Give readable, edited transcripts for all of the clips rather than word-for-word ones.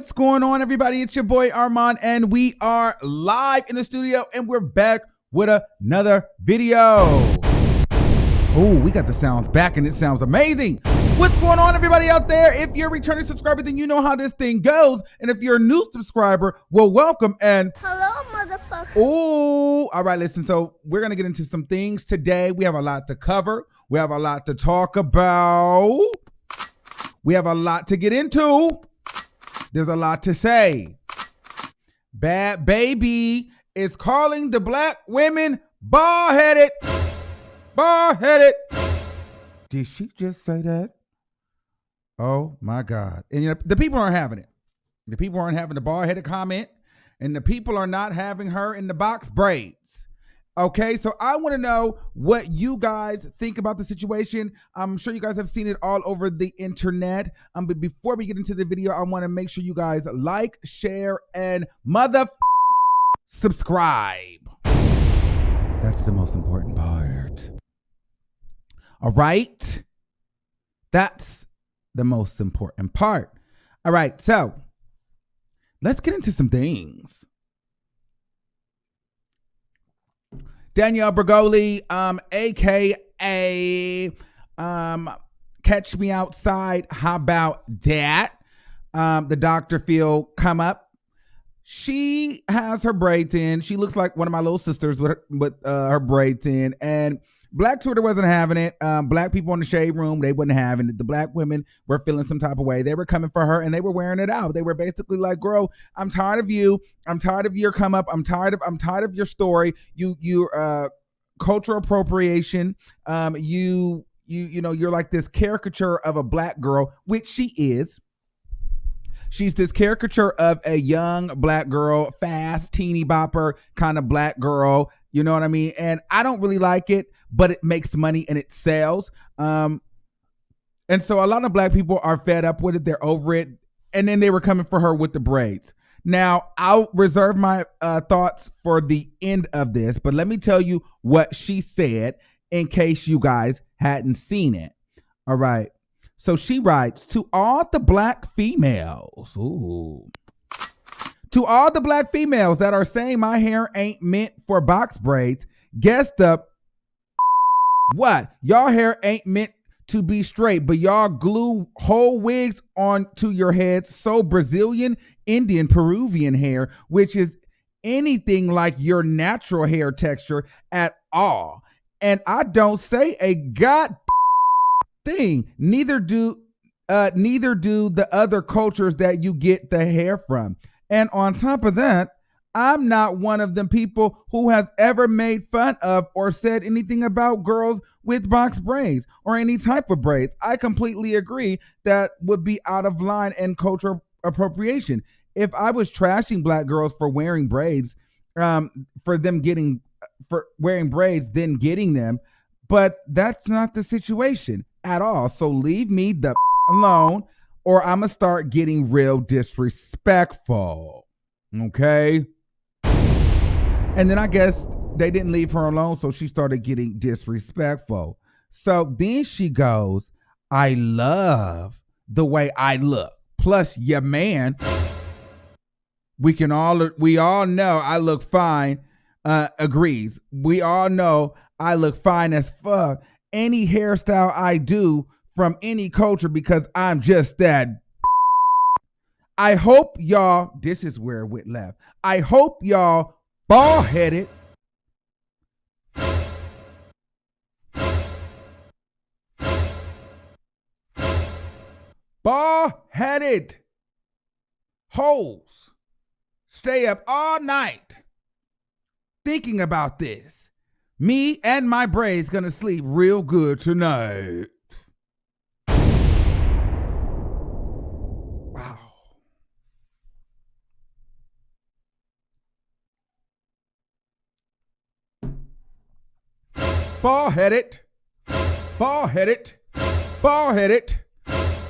What's going on, everybody? It's your boy Armon, and we are live in the studio, and we're back with another video. Oh, we got the sounds back, and it sounds amazing. What's going on, everybody out there? If you're a returning subscriber, then you know how this thing goes. And if you're a new subscriber, well, welcome and hello, motherfucker. Oh, all right, listen. So we're going to get into some things today. We have a lot to cover. We have a lot to talk about. We have a lot to get into. There's a lot to say. Bhad Bhabie is calling the black women bald-headed. Bald-headed. Did she just say that? Oh my God. And you know, the people aren't having it. The people aren't having the bald-headed comment, and the people are not having her in the box braids. Okay, so I want to know what you guys think about the situation. I'm sure you guys have seen it all over the internet. But before we get into the video, I want to make sure you guys like, share, and subscribe. That's the most important part. All right? That's the most important part. All right, so let's get into some things. Danielle Bergoli, AKA Catch Me Outside. How about that? The Dr. Phil come up. She has her braids in. She looks like one of my little sisters with her braids in. And Black Twitter wasn't having it. Black people in the shade room, they wasn't having it. The black women were feeling some type of way. They were coming for her and they were wearing it out. They were basically like, girl, I'm tired of you. I'm tired of your come up. I'm tired of your story. You cultural appropriation. You know, you're like this caricature of a black girl, which she is. She's this caricature of a young black girl, fast, teeny bopper kind of black girl. You know what I mean? And I don't really like it, but it makes money and it sells. And so a lot of black people are fed up with it. They're over it. And then they were coming for her with the braids. Now, I'll reserve my thoughts for the end of this, but let me tell you what she said in case you guys hadn't seen it. All right. So she writes, to all the black females, to all the black females that are saying my hair ain't meant for box braids, guess the what? Y'all hair ain't meant to be straight, but y'all glue whole wigs onto your heads. So Brazilian, Indian, Peruvian hair, which is anything like your natural hair texture at all. And I don't say a god thing. Neither do the other cultures that you get the hair from. And on top of that, I'm not one of them people who has ever made fun of or said anything about girls with box braids or any type of braids. I completely agree that would be out of line and cultural appropriation. If I was trashing black girls for wearing braids, for wearing braids, then getting them, but that's not the situation at all. So leave me the alone, or I'm gonna start getting real disrespectful. Okay. And then I guess they didn't leave her alone, so she started getting disrespectful. So then she goes, I love the way I look. Plus, your man, we all know I look fine, agrees. We all know I look fine as fuck. Any hairstyle I do from any culture because I'm just that. I hope y'all, this is where it went left. I hope y'all bald-headed hoes stay up all night thinking about this. Me and my braids gonna sleep real good tonight. Wow. Bald-headed, bald-headed, bald-headed,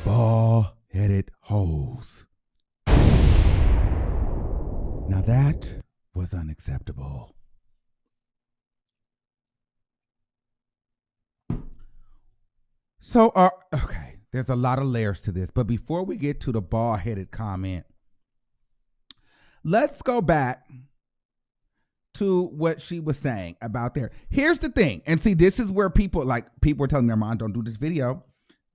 bald-headed hoes. Now that was unacceptable. So, okay, there's a lot of layers to this, but before we get to the bald-headed comment, let's go back to what she was saying about there. Here's the thing. And see, this is where people are telling me, Armon, don't do this video.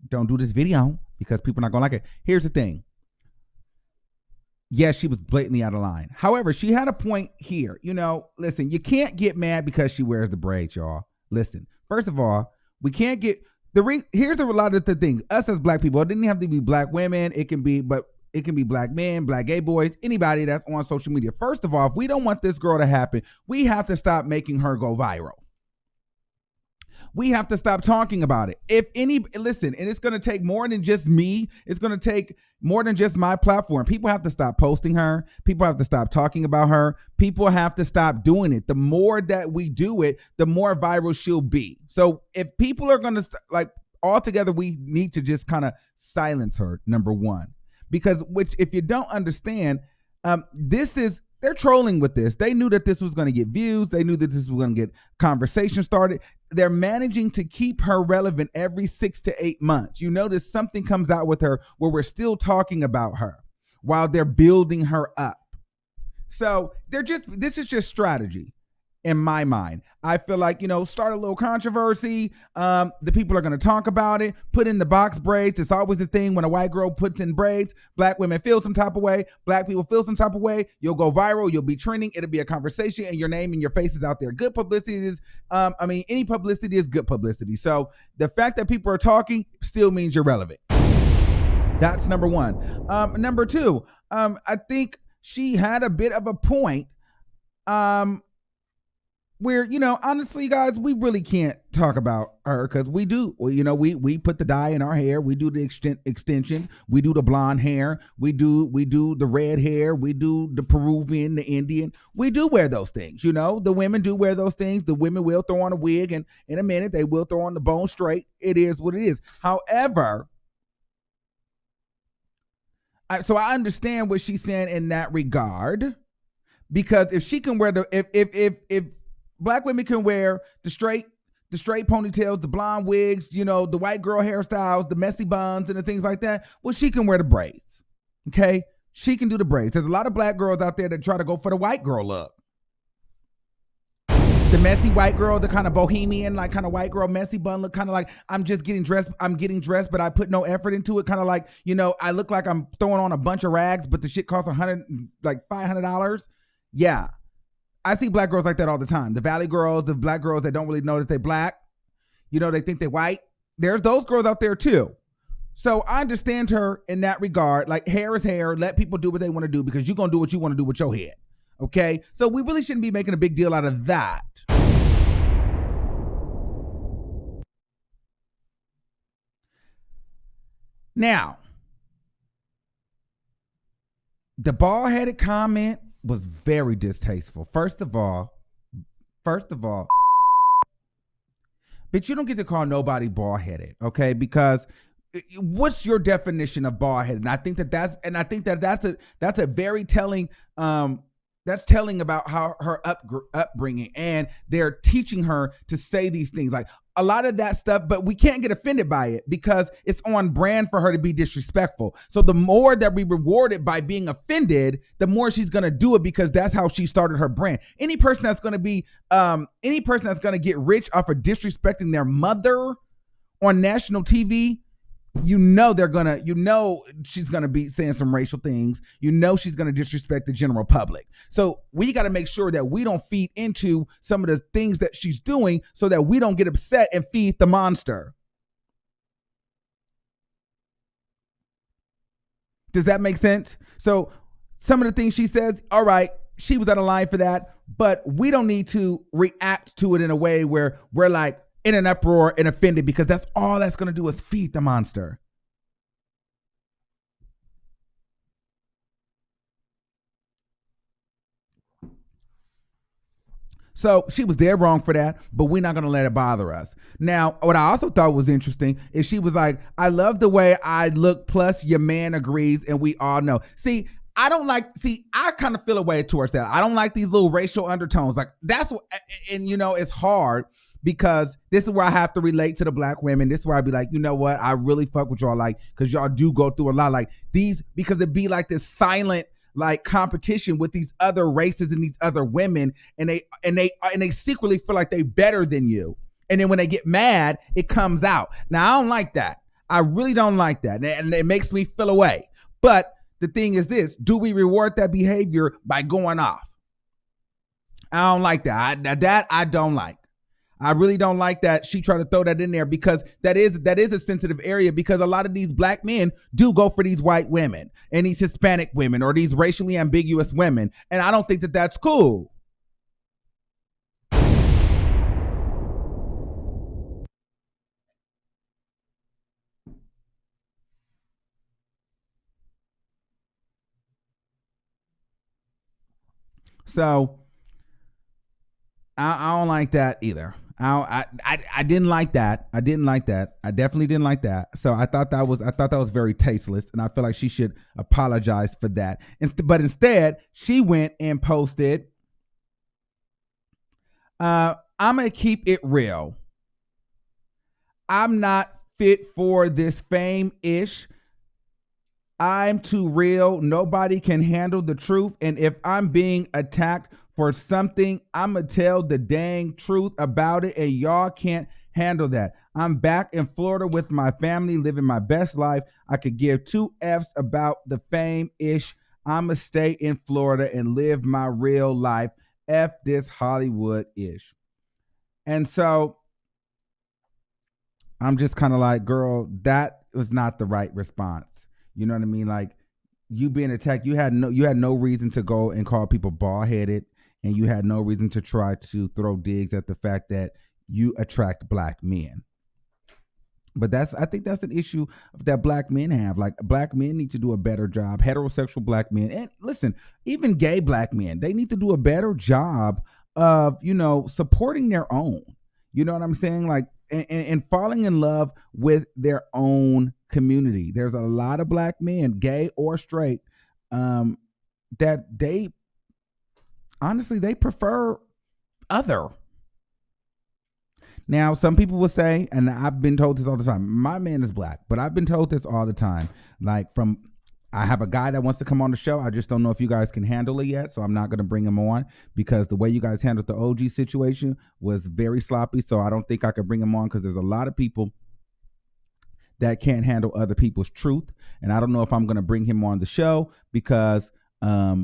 Don't do this video because people are not going to like it. Here's the thing. Yes, she was blatantly out of line. However, she had a point here. Listen, you can't get mad because she wears the braids, y'all. Listen, first of all, we can't get here's a lot of the thing. Us as black people, it didn't have to be black women. It can be black men, black gay boys, anybody that's on social media. First of all, if we don't want this girl to happen, we have to stop making her go viral. We have to stop talking about it. Listen, and it's going to take more than just me. It's going to take more than just my platform. People have to stop posting her. People have to stop talking about her. People have to stop doing it. The more that we do it, the more viral she'll be. So if people are going to altogether, we need to just kind of silence her, number one. Because if you don't understand, they're trolling with this. They knew that this was going to get views. They knew that this was going to get conversation started. They're managing to keep her relevant every 6 to 8 months. You notice something comes out with her where we're still talking about her while they're building her up. So this is just strategy. In my mind, I feel like, start a little controversy. The people are going to talk about it. Put in the box braids. It's always the thing when a white girl puts in braids. Black women feel some type of way. Black people feel some type of way. You'll go viral. You'll be trending. It'll be a conversation, and your name and your face is out there. Good publicity is, any publicity is good publicity. So the fact that people are talking still means you're relevant. That's number one. Number two, I think she had a bit of a point. Where, honestly, guys, we really can't talk about her because we do. We put the dye in our hair. We do the extensions. We do the blonde hair. We do the red hair. We do the Peruvian, the Indian. We do wear those things. The women do wear those things. The women will throw on a wig, and in a minute they will throw on the bone straight. It is what it is. However, so I understand what she's saying in that regard, because if she can wear if Black women can wear the straight ponytails, the blonde wigs, the white girl hairstyles, the messy buns and the things like that, well, she can wear the braids. Okay? She can do the braids. There's a lot of black girls out there that try to go for the white girl look. The messy white girl, the kind of bohemian, kind of white girl, messy bun look, kind of like I'm getting dressed, but I put no effort into it. Kind of like, I look like I'm throwing on a bunch of rags, but the shit costs $500. Yeah. I see black girls like that all the time. The valley girls, the black girls that don't really know that they're black. They think they're white. There's those girls out there too. So I understand her in that regard. Like, hair is hair. Let people do what they want to do because you're going to do what you want to do with your head. Okay? So we really shouldn't be making a big deal out of that. Now, the bald-headed comment was very distasteful. First of all, but you don't get to call nobody bald-headed, okay? Because what's your definition of bald-headed? And I think that's a very telling. That's telling about how her upbringing, and they're teaching her to say these things, like a lot of that stuff, but we can't get offended by it because it's on brand for her to be disrespectful. So the more that we reward it by being offended, the more she's going to do it because that's how she started her brand. Any person that's going to get rich off of disrespecting their mother on national TV, she's gonna be saying some racial things. She's gonna disrespect the general public. So we got to make sure that we don't feed into some of the things that she's doing so that we don't get upset and feed the monster. Does that make sense? So some of the things she says, all right, she was out of line for that, but we don't need to react to it in a way where we're like in an uproar and offended, because that's all that's going to do is feed the monster. So she was dead wrong for that, but we're not going to let it bother us. Now, what I also thought was interesting is she was like, I love the way I look, plus your man agrees, and we all know. I kind of feel a way towards that. I don't like these little racial undertones. Like, that's what, and it's hard because this is where I have to relate to the black women. This is where I'd be like, you know what? I really fuck with y'all, like, because y'all do go through a lot like these, because it'd be like this silent, like competition with these other races and these other women, and they secretly feel like they better than you. And then when they get mad, it comes out. Now, I don't like that. I really don't like that. And it makes me feel away. But the thing is this, do we reward that behavior by going off? I don't like that. That I don't like. I really don't like that she tried to throw that in there, because that is a sensitive area, because a lot of these black men do go for these white women and these Hispanic women or these racially ambiguous women. And I don't think that that's cool. So I don't like that either. I didn't like that. I didn't like that. I definitely didn't like that. So I thought that was very tasteless, and I feel like she should apologize for that. But instead, she went and posted, I'm gonna keep it real. I'm not fit for this fame-ish. I'm too real. Nobody can handle the truth. And if I'm being attacked for something, I'ma tell the dang truth about it, and y'all can't handle that. I'm back in Florida with my family, living my best life. I could give two F's about the fame-ish. I'ma stay in Florida and live my real life. F this Hollywood-ish. And so I'm just kind of like, girl, that was not the right response. You know what I mean? Like, you being attacked, you had no reason to go and call people bald-headed, and you had no reason to try to throw digs at the fact that you attract black men. But I think that's an issue that black men have. Like, black men need to do a better job. Heterosexual black men, and listen, even gay black men, they need to do a better job of, supporting their own. You know what I'm saying? Like, and falling in love with their own community. There's a lot of black men, gay or straight, that they prefer other. Now, some people will say, and I've been told this all the time, my man is black, but I've been told this all the time. Like, I have a guy that wants to come on the show. I just don't know if you guys can handle it yet, so I'm not going to bring him on, because the way you guys handled the OG situation was very sloppy, so I don't think I could bring him on, because there's a lot of people that can't handle other people's truth, and I don't know if I'm going to bring him on the show, because I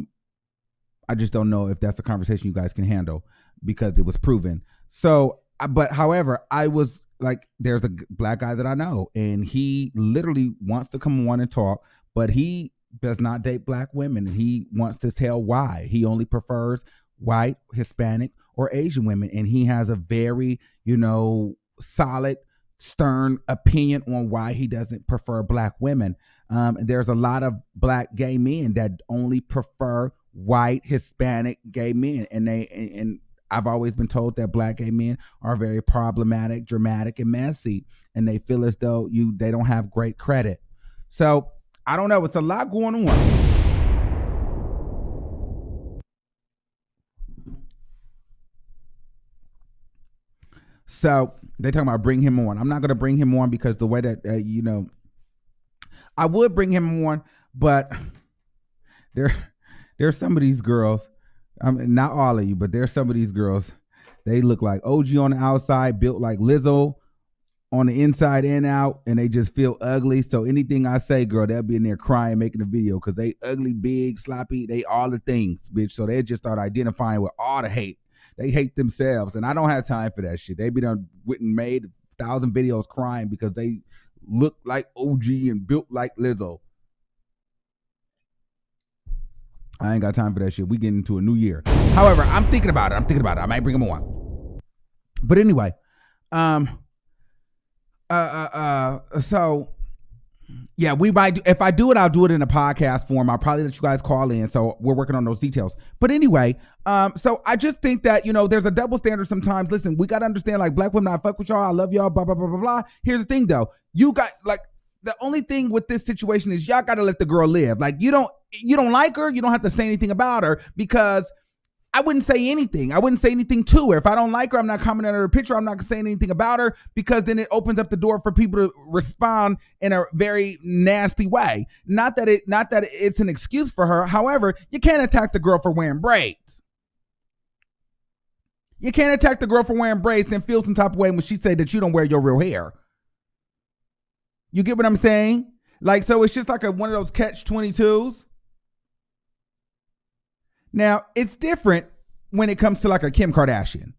just don't know if that's a conversation you guys can handle, because it was proven. So, but however, I was like, there's a black guy that I know, and he literally wants to come on and talk, but he does not date black women, and he wants to tell why. He only prefers white, Hispanic, or Asian women, and he has a very, solid, stern opinion on why he doesn't prefer black women. And there's a lot of black gay men that only prefer white, Hispanic gay men, and I've always been told that black gay men are very problematic, dramatic, and messy, and they feel as though they don't have great credit. So I don't know. It's a lot going on. So they talking about bring him on. I'm not going to bring him on, because the way that, I would bring him on, but there's some of these girls, not all of you, but there's some of these girls, they look like OG on the outside, built like Lizzo on the inside and out, and they just feel ugly. So anything I say, girl, they'll be in there crying, making a video, because they ugly, big, sloppy, they all the things, bitch. So they just start identifying with all the hate. They hate themselves, and I don't have time for that shit. They be done made 1,000 videos crying because they look like OG and built like Lizzo. I ain't got time for that shit. We getting into a new year. However, I'm thinking about it. I might bring him on. But anyway, so yeah, we might if I do it, I'll do it in a podcast form. I'll probably let you guys call in. So we're working on those details. But anyway, so I just think that, there's a double standard sometimes. Listen, we got to understand, like, black women, I fuck with y'all. I love y'all, blah, blah, blah, blah, blah. Here's the thing, though. You got, like, the only thing with this situation is y'all got to let the girl live. Like, you don't like her. You don't have to say anything about her, because I wouldn't say anything. I wouldn't say anything to her. If I don't like her, I'm not commenting on her picture. I'm not saying anything about her, because then it opens up the door for people to respond in a very nasty way. Not that it's an excuse for her. However, you can't attack the girl for wearing braids. You can't attack the girl for wearing braids and feel some type of way when she said that you don't wear your real hair. You get what I'm saying? Like, so it's just like one of those catch-22s. Now, it's different when it comes to like a Kim Kardashian,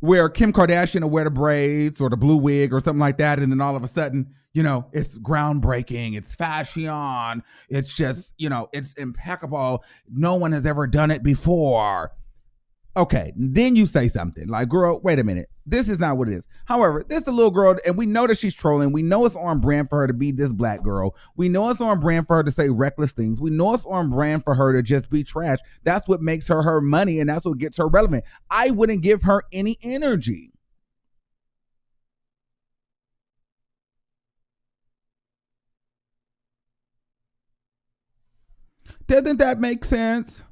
where Kim Kardashian will wear the braids or the blue wig or something like that, and then all of a sudden, it's groundbreaking, it's fashion, it's just, it's impeccable. No one has ever done it before. Okay, then you say something like, girl, wait a minute. This is not what it is. However, this is a little girl, and we know that she's trolling. We know it's on brand for her to be this black girl. We know it's on brand for her to say reckless things. We know it's on brand for her to just be trash. That's what makes her money, and that's what gets her relevant. I wouldn't give her any energy. Doesn't that make sense?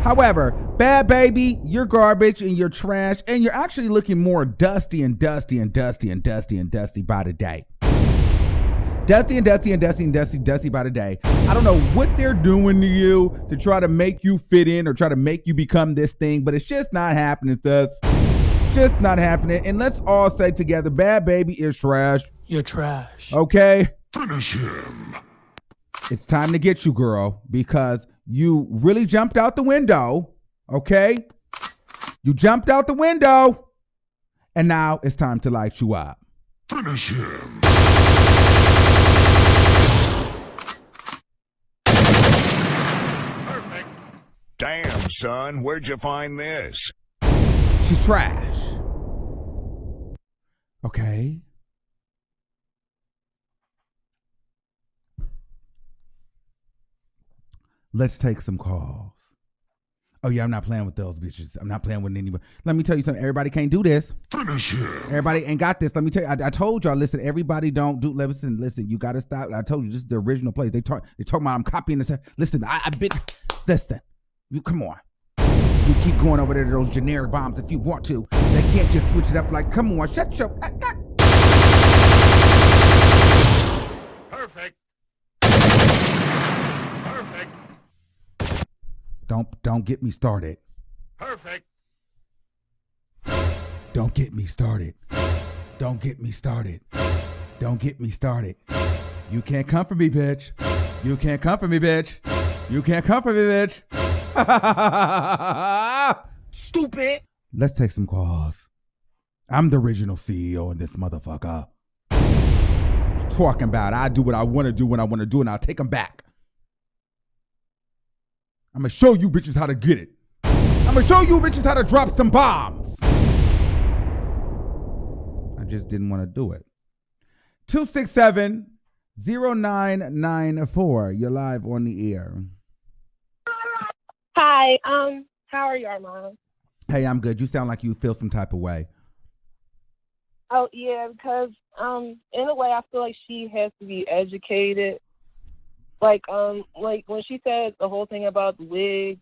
However, Bhad Bhabie, you're garbage and you're trash, and you're actually looking more dusty and dusty and dusty and dusty and dusty by the day. Dusty and dusty and dusty and dusty by the day. I don't know what they're doing to you to try to make you fit in or try to make you become this thing, but it's just not happening to us. It's just not happening. And let's all say together, Bhad Bhabie is trash. You're trash. Okay? Finish him. It's time to get you, girl, because you really jumped out the window, okay? You jumped out the window, and now it's time to light you up. Finish him. Perfect. Damn, son, where'd you find this? She's trash. Okay. Let's take some calls. Oh, yeah, I'm not playing with those bitches. I'm not playing with anybody. Let me tell you something. Everybody can't do this. Finish him. Everybody ain't got this. Let me tell you. I told y'all, listen, everybody don't do, listen, you got to stop. I told you, this is the original place. They talk about I'm copying this. Listen, I've been, listen, you come on. You keep going over there to those generic bombs if you want to. They can't just switch it up like, come on, shut your, Perfect. Perfect. Don't get me started. Perfect. Don't get me started. Don't get me started. Don't get me started. You can't come for me, bitch. You can't come for me, bitch. You can't come for me, bitch. Stupid. Let's take some calls. I'm the original CEO in this motherfucker. Talking about I do what I want to do when I want to do, and I'll take them back. I'm going to show you bitches how to get it. I'm going to show you bitches how to drop some bombs. I just didn't want to do it. 267-0994. You're live on the air. Hi, how are you, Armon? Hey, I'm good. You sound like you feel some type of way. Oh, yeah, because in a way I feel like she has to be educated. Like when she said the whole thing about the wigs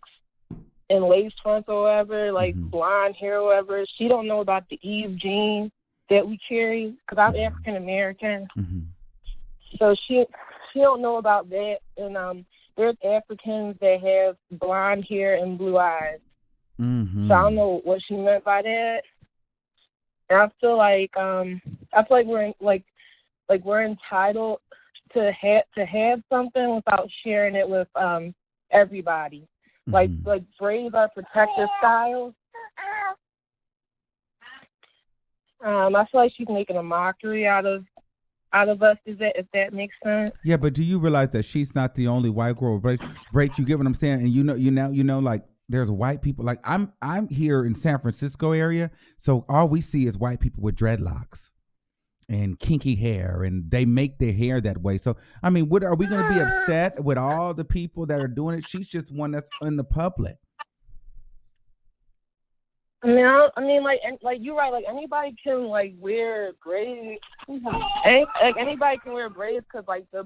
and lace fronts or whatever, like blonde hair or whatever, she don't know about the Eve gene that we carry, because I'm African American. So she don't know about that. And there's Africans that have blonde hair and blue eyes. So I don't know what she meant by that. And I feel like we're entitled to have something without sharing it with everybody. Like braids are protective styles. I feel like she's making a mockery out of us. If that makes sense? Yeah, but do you realize that she's not the only white girl with braids? You get what I'm saying? And you know, like there's white people. Like I'm here in San Francisco area, so all we see is white people with dreadlocks and kinky hair, and they make their hair that way. So, I mean, are we going to be upset with all the people that are doing it? She's just one that's in the public. Like you're right. Like anybody can like wear braids. Like anybody can wear braids because like the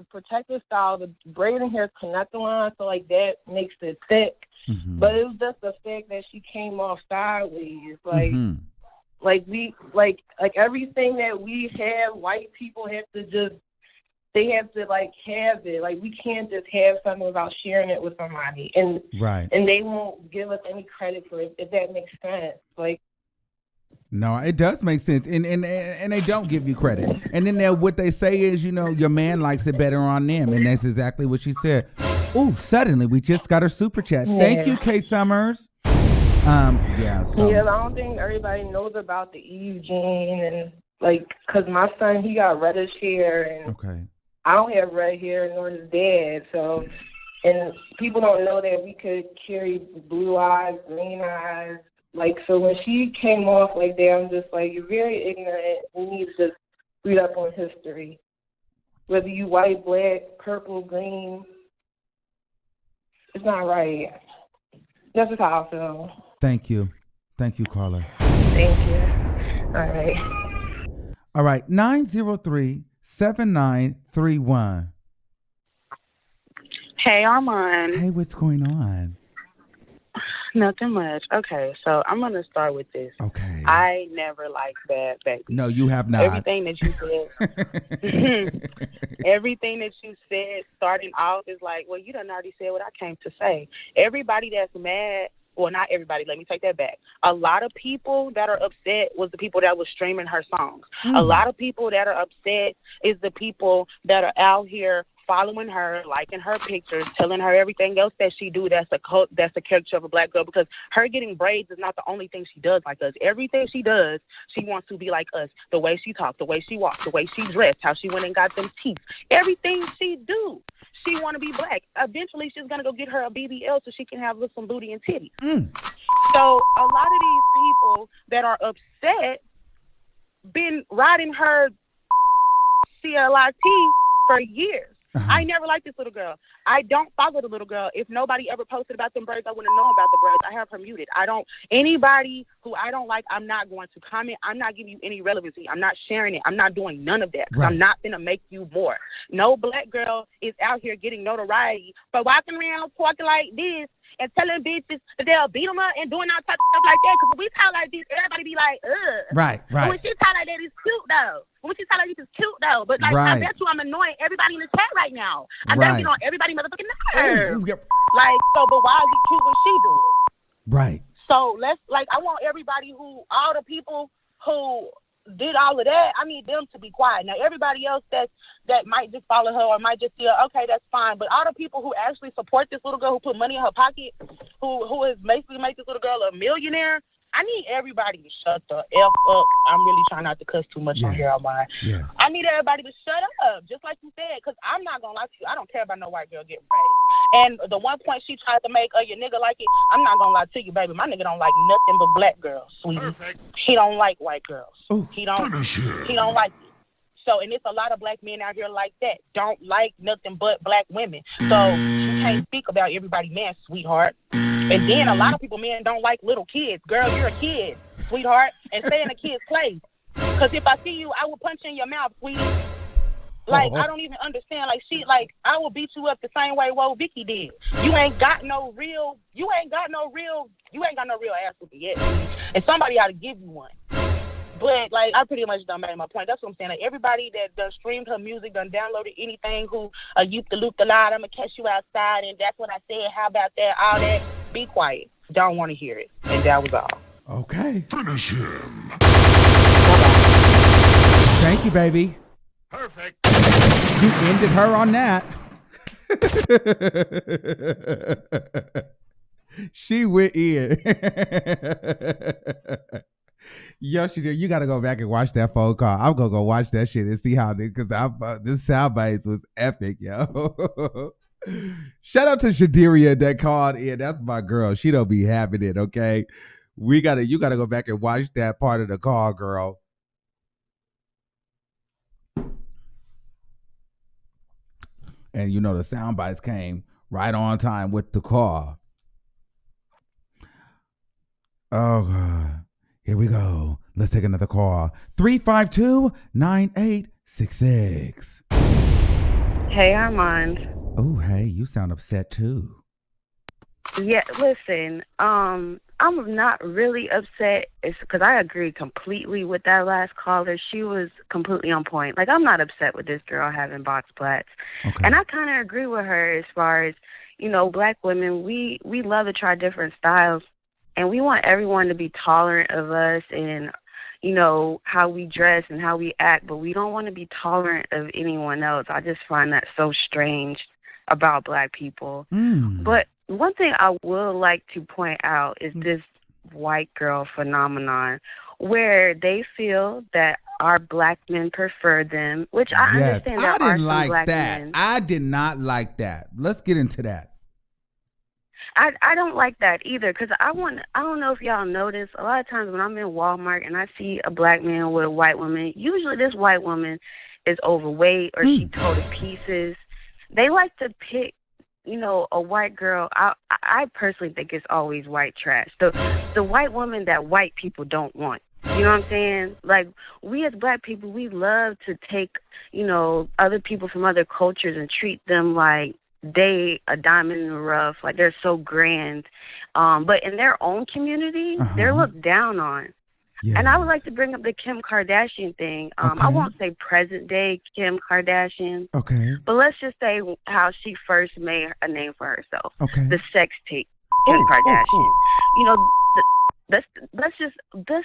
protective style, the braiding hair is connected line, so like that makes it thick. Mm-hmm. But it was just the fact that she came off sideways. Like Mm-hmm. like everything that we have, white people have to just. They have to like have it. Like we can't just have something without sharing it with somebody, and Right. and they won't give us any credit for it if that makes sense. Like No, it does make sense, and they don't give you credit. And then what they say is, your man likes it better on them, and that's exactly what she said. Ooh, suddenly we just got her super chat. Yeah. Thank you, K Summers. Yeah. So. Yeah, I don't think everybody knows about the Eve gene, and like, cause my son he got reddish hair, and Okay. I don't have red hair nor his dad, so. And people don't know that we could carry blue eyes, green eyes. Like, so when she came off like that, I'm just like, you're very ignorant. You need to just read up on history. Whether you white, black, purple, green, it's not right. That's just how I feel. Thank you, caller. Thank you. All right. 903-7931. Hey, Armon. Hey, what's going on? Nothing much. Okay, so I'm going to start with this. Okay. I never liked Bad Baby. No, you have not. Everything that you said, everything that you said starting off is like, well, you done already said what I came to say. Everybody that's mad, well, not everybody, let me take that back. A lot of people that are upset was the people that was streaming her songs. A lot of people that are upset is the people that are out here following her, liking her pictures, telling her everything else that she do that's a caricature of a black girl, because her getting braids is not the only thing she does like us. Everything she does, she wants to be like us. The way she talks, the way she walks, the way she dressed, how she went and got them teeth. Everything she do, she want to be black. Eventually, she's going to go get her a BBL so she can have some booty and titties. So a lot of these people that are upset been riding her CLIT for years. I never liked this little girl. I don't follow the little girl. If nobody ever posted about them braids, I wouldn't have known about the braids. I have her muted. Anybody who I don't like, I'm not going to comment. I'm not giving you any relevancy. I'm not sharing it. I'm not doing none of that. Right. I'm not going to make you more. No black girl is out here getting notoriety for walking around talking like this and telling bitches that they'll beat them up and doing all types of stuff like that. Because when we talk like this, everybody be like, ugh. Right. But when she talk like that, it's cute, though. When she talk like this, it's cute, though. But, like, I bet you I'm annoying everybody in the chat right now. I'm getting on everybody motherfucking nerves. Like, so, but why is it cute when she do it? Right. So, I want everybody all the people who did all of that, I need them to be quiet. Now, everybody else that might just follow her or might just feel, okay, that's fine. But all the people who actually support this little girl, who put money in her pocket, who has basically made this little girl a millionaire, I need everybody to shut the F up. I'm really trying not to cuss too much on here on mine. Yes. I need everybody to shut up, just like you said, because I'm not going to lie to you. I don't care about no white girl getting paid. And the one point she tried to make, your nigga like it, I'm not going to lie to you, baby. My nigga don't like nothing but black girls, sweetie. Perfect. He don't like white girls. Ooh, he don't like it. So, and it's a lot of black men out here like that. Don't like nothing but black women. So you can't speak about everybody man, sweetheart. And then a lot of people, men, don't like little kids. Girl, you're a kid, sweetheart, and stay in a kid's place. Because if I see you, I will punch you in your mouth, sweetie. Like, I don't even understand. I will beat you up the same way Vicky did. You ain't got no real ass with me yet. And somebody ought to give you one. But, I pretty much done made my point. That's what I'm saying. Everybody that done streamed her music, done downloaded anything, who you the loop the lot, I'm going to catch you outside, and that's what I said, how about that, all that, be quiet. Don't want to hear it. And that was all. Okay. Finish him. Bye-bye. Thank you, baby. Perfect. You ended her on that. She went in. Yo, she did. You got to go back and watch that phone call. I'm going to go watch that shit and see how because this sound bites was epic, yo. Shout out to Shadiria that called in. That's my girl. She don't be having it, okay? You got to go back and watch that part of the call, girl. And the sound bites came right on time with the call. Oh, God. Here we go. Let's take another call. 352-9866. Hey, Armand. Oh, hey, you sound upset too. Yeah, listen, I'm not really upset. It's because I agree completely with that last caller. She was completely on point. Like, I'm not upset with this girl having box plats. Okay. And I kind of agree with her as far as, Black women, we love to try different styles. And we want everyone to be tolerant of us and, how we dress and how we act. But we don't want to be tolerant of anyone else. I just find that so strange about Black people. But one thing I would like to point out is this white girl phenomenon where they feel that our Black men prefer them, which I understand there are some Black men. I did not like that. Let's get into that. I don't like that either because I don't know if y'all notice, a lot of times when I'm in Walmart and I see a Black man with a white woman, usually this white woman is overweight or she tore to pieces. They like to pick, a white girl. I personally think it's always white trash. The white woman that white people don't want. You know what I'm saying? Like, we as Black people, we love to take, other people from other cultures and treat them like they a diamond in the rough, like they're so grand. But in their own community, they're looked down on. Yes. And I would like to bring up the Kim Kardashian thing. I won't say present day Kim Kardashian. Okay. But let's just say how she first made a name for herself. Okay. The sex tape, Kim Kardashian. Let's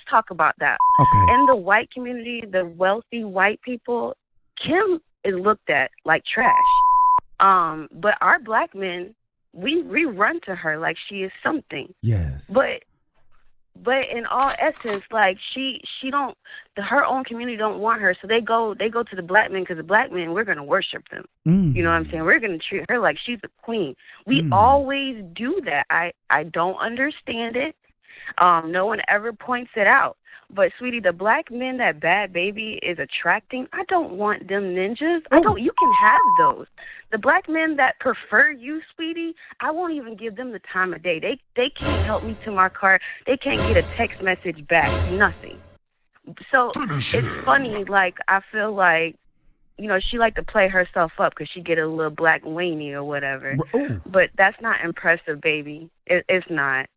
talk about that. Okay. In the white community, the wealthy white people, Kim is looked at like trash. But our Black men, we run to her like she is something. Yes. But in all essence, like she don't, her own community don't want her, so they go to the Black men because the Black men, we're gonna worship them. You know what I'm saying? We're gonna treat her like she's a queen. We always do that. I don't understand it. No one ever points it out. But sweetie, the Black men that Bhad Bhabie is attracting, I don't want them ninjas. You can have those. The Black men that prefer you, sweetie, I won't even give them the time of day. They can't help me to my car. They can't get a text message back. Nothing. So it's funny. Like, I feel like, she like to play herself up because she get a little Black weenie or whatever. But that's not impressive, baby. It's not.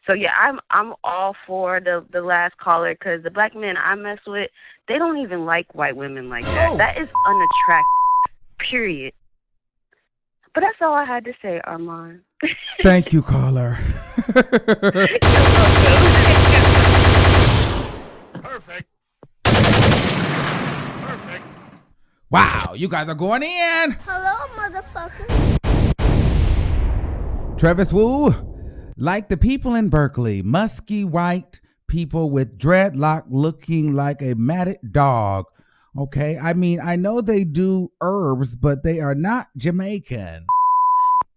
So yeah, I'm all for the last caller because the Black men I mess with, they don't even like white women like that. That is unattractive. Period. But that's all I had to say, Armand. Thank you, caller. Perfect. Wow, you guys are going in. Hello, motherfucker. Travis Wu, like the people in Berkeley, musky white people with dreadlock looking like a matted dog. Okay, I mean, I know they do herbs, but they are not Jamaican.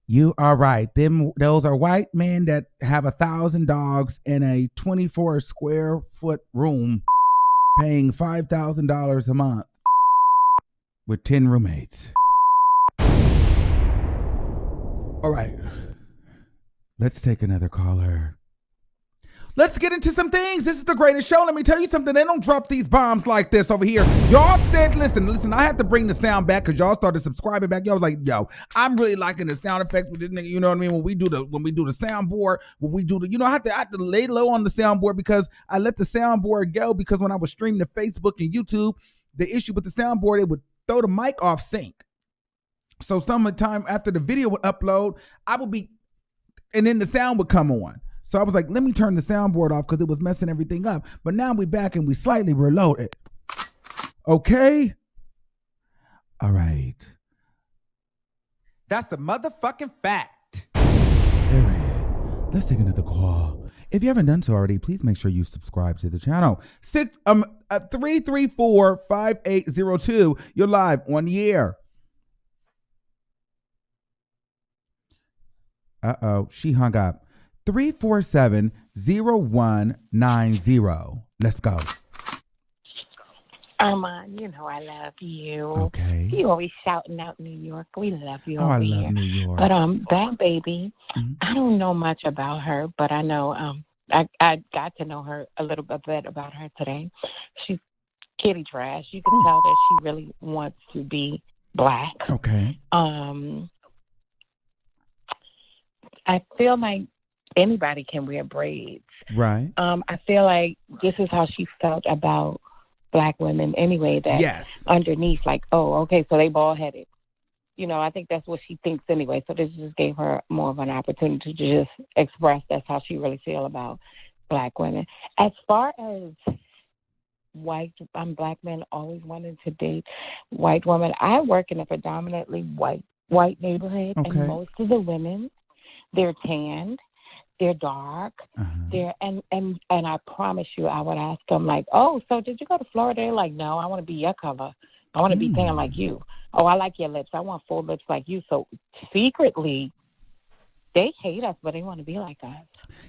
You are right. Those are white men that have 1,000 dogs in a 24 square foot room, paying $5,000 a month with 10 roommates. All right, let's take another caller. Let's get into some things. This is the greatest show. Let me tell you something. They don't drop these bombs like this over here. Y'all said, listen, I had to bring the sound back because y'all started subscribing back. Y'all was like, yo, I'm really liking the sound effects with this nigga. You know what I mean? When we do the soundboard, I have to lay low on the soundboard because I let the soundboard go because when I was streaming to Facebook and YouTube, the issue with the soundboard, it would throw the mic off sync. So sometime after the video would upload, and then the sound would come on. So I was like, let me turn the soundboard off because it was messing everything up. But now we back and we slightly reloaded. Okay? All right. That's a motherfucking fact. Period. Let's take another call. If you haven't done so already, please make sure you subscribe to the channel. 334-5802. You're live on the air. Uh-oh, she hung up. 347-0190. Let's go. Armon, you know I love you. Okay. You always shouting out New York. We love you over here. I love New York. But Bhad Bhabie, I don't know much about her, but I know I got to know her a little bit about her today. She's kitty trash. You can tell that she really wants to be black. Okay. I feel like anybody can wear braids. Right. I feel like this is how she felt about black women anyway, that Yes. underneath, like, oh, okay, so they bald-headed. You know, I think that's what she thinks anyway. So this just gave her more of an opportunity to just express that's how she really feel about black women. As far as black men always wanting to date white women, I work in a predominantly white neighborhood, Okay. and most of the women, they're tanned, they're dark, they're and I promise you, I would ask them like, oh, so did you go to Florida? They're like, no, I want to be your color. I want to be tan like you. Oh, I like your lips. I want full lips like you. So secretly, they hate us, but they want to be like us.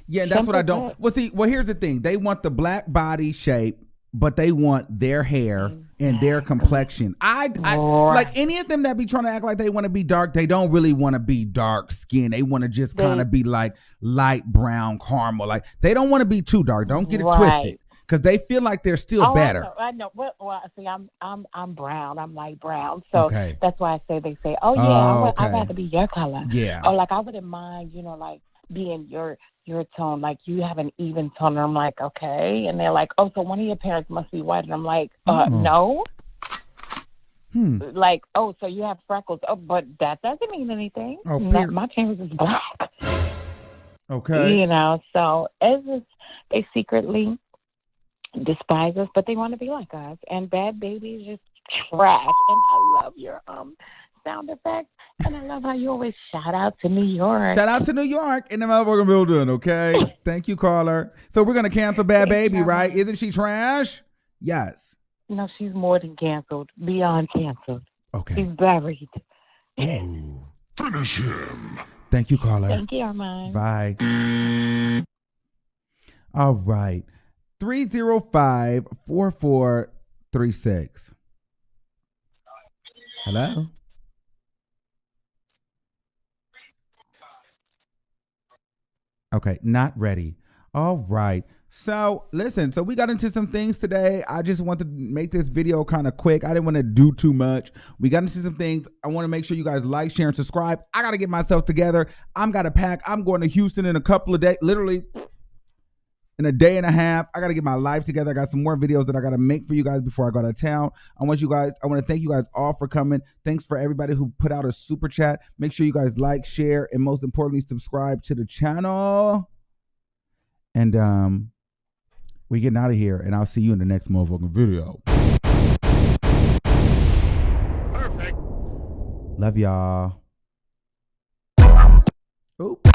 Yeah, that's what I don't. Well, here's the thing. They want the black body shape, but they want their hair and their complexion. I like any of them that be trying to act like they want to be dark. They don't really want to be dark skin. They want to just kind of be like light brown caramel. Like they don't want to be too dark. Don't get it twisted, because they feel like they're still better. I know. Well, see, I'm brown. I'm light brown. So that's why they say, oh yeah, I'd rather be your color. Yeah. Or like I wouldn't mind, you know, like being your tone, like you have an even tone. And I'm like, okay. And they're like, oh, so one of your parents must be white. And I'm like, no. Like, oh, so you have freckles. Oh, but that doesn't mean anything. Oh, my parents is black. Okay. You know, so it's just, they secretly despise us, but they want to be like us. And Bad Baby is just trash. And I love your sound effects. And I love how you always shout out to New York. Shout out to New York in the motherfucking building, okay? Thank you, caller. So we're going to cancel Bad Baby, right? Isn't she trash? Yes. No, she's more than canceled. Beyond canceled. Okay. She's buried. Ooh. Finish him. Thank you, caller. Thank you, Armon. Bye. All right. 305-4436. Hello? Okay, not ready. All right. So listen, we got into some things today. I just want to make this video kind of quick. I didn't want to do too much. We got into some things. I want to make sure you guys like, share, and subscribe. I got to get myself together. I'm got to pack. I'm going to Houston in a couple of days, literally in a day and a half. I got to get my life together. I got some more videos that I got to make for you guys before I go to town. I want to thank you guys all for coming. Thanks for everybody who put out a super chat. Make sure you guys like, share, and most importantly, subscribe to the channel. And we getting out of here, and I'll see you in the next motherfucking video. Perfect. Love y'all. Oop.